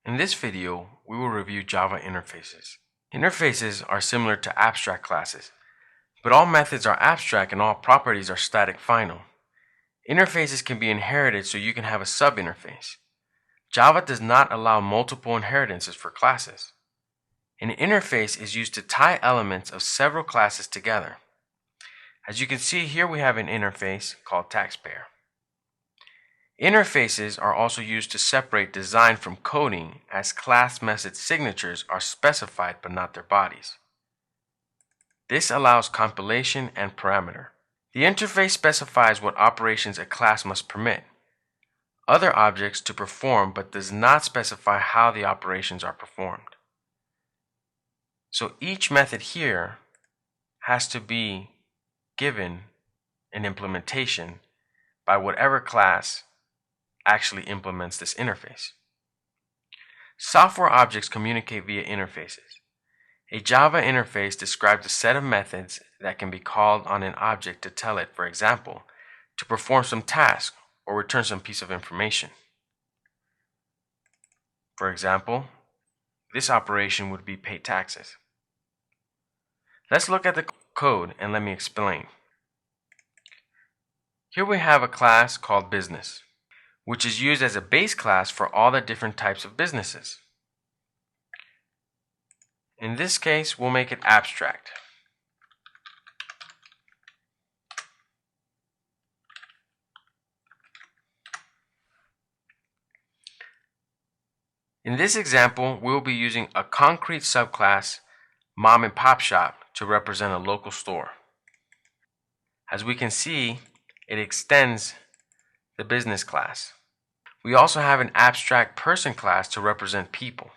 In this video, we will review Java interfaces. Interfaces are similar to abstract classes, but all methods are abstract and all properties are static final. Interfaces can be inherited so you can have a sub-interface. Java does not allow multiple inheritances for classes. An interface is used to tie elements of several classes together. As you can see here, we have an interface called taxpayer. Interfaces are also used to separate design from coding, as class method signatures are specified but not their bodies. This allows compilation and parameter. The interface specifies what operations a class must permit other objects to perform, but does not specify how the operations are performed. So each method here has to be given an implementation by whatever class actually implements this interface. Software objects communicate via interfaces. A Java interface describes a set of methods that can be called on an object to tell it, for example, to perform some task or return some piece of information. For example, this operation would be pay taxes. Let's look at the code and let me explain. Here we have a class called business, which is used as a base class for all the different types of businesses. In this case, we'll make it abstract. In this example, we'll be using a concrete subclass, mom and pop shop, to represent a local store. As we can see, it extends the business class. We also have an abstract person class to represent people.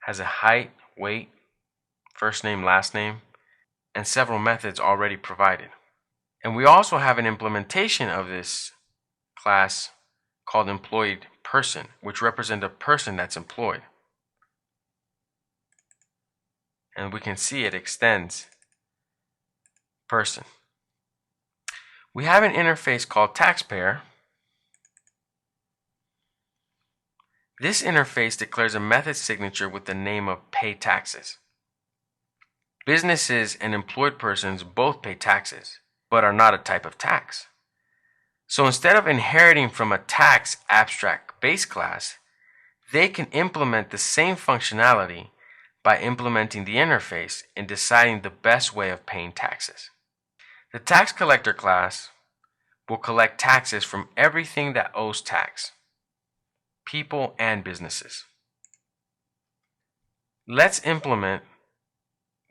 Has a height, weight, first name, last name, and several methods already provided. And we also have an implementation of this class called employed person, which represents a person that's employed. And we can see it extends person. We have an interface called taxpayer. This interface declares a method signature with the name of pay taxes. Businesses and employed persons both pay taxes, but are not a type of tax. So instead of inheriting from a tax abstract base class, they can implement the same functionality by implementing the interface and deciding the best way of paying taxes. The tax collector class will collect taxes from everything that owes tax, people and businesses. Let's implement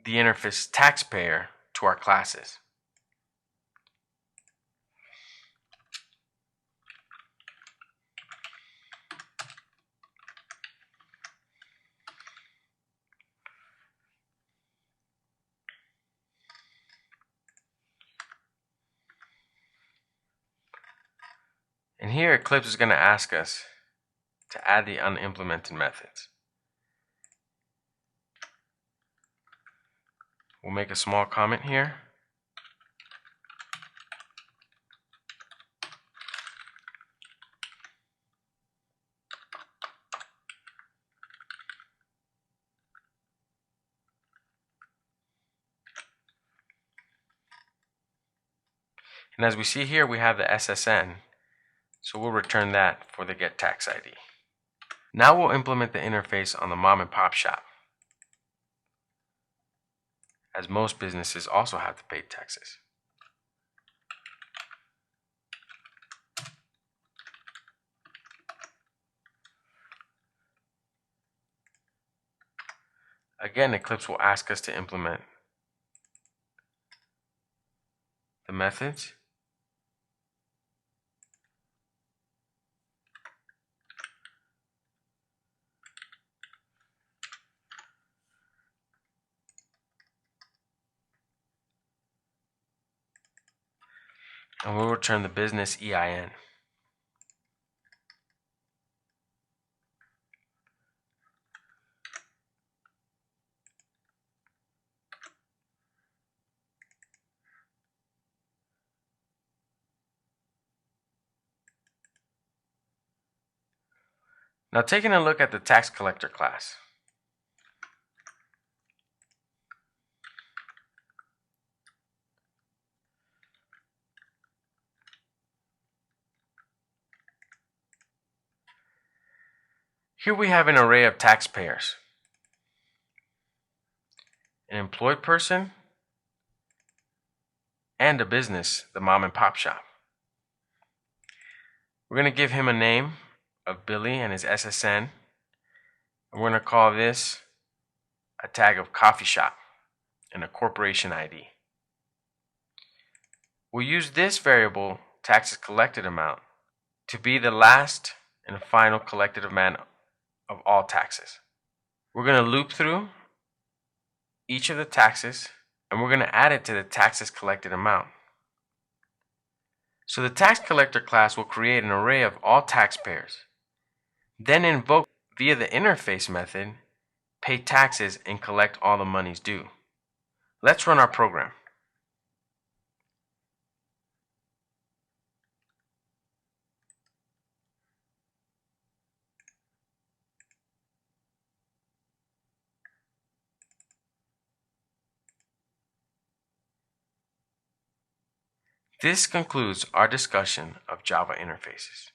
the interface taxpayer to our classes. And here Eclipse is going to ask us to add the unimplemented methods. We'll make a small comment here. And as we see here, we have the SSN, so we'll return that for the get tax ID. Now we'll implement the interface on the mom and pop shop, as most businesses also have to pay taxes. Again, Eclipse will ask us to implement the methods. And we'll return the business EIN. Now taking a look at the tax collector class. Here we have an array of taxpayers. An employed person and a business, the mom and pop shop. We're going to give him a name of Billy and his SSN. And we're going to call this a tag of coffee shop and a corporation ID. We'll use this variable, taxes collected amount, to be the last and final collected amount of all taxes. We're going to loop through each of the taxes and we're going to add it to the taxes collected amount. So the tax collector class will create an array of all taxpayers, then invoke via the interface method, pay taxes and collect all the monies due. Let's run our program. This concludes our discussion of Java interfaces.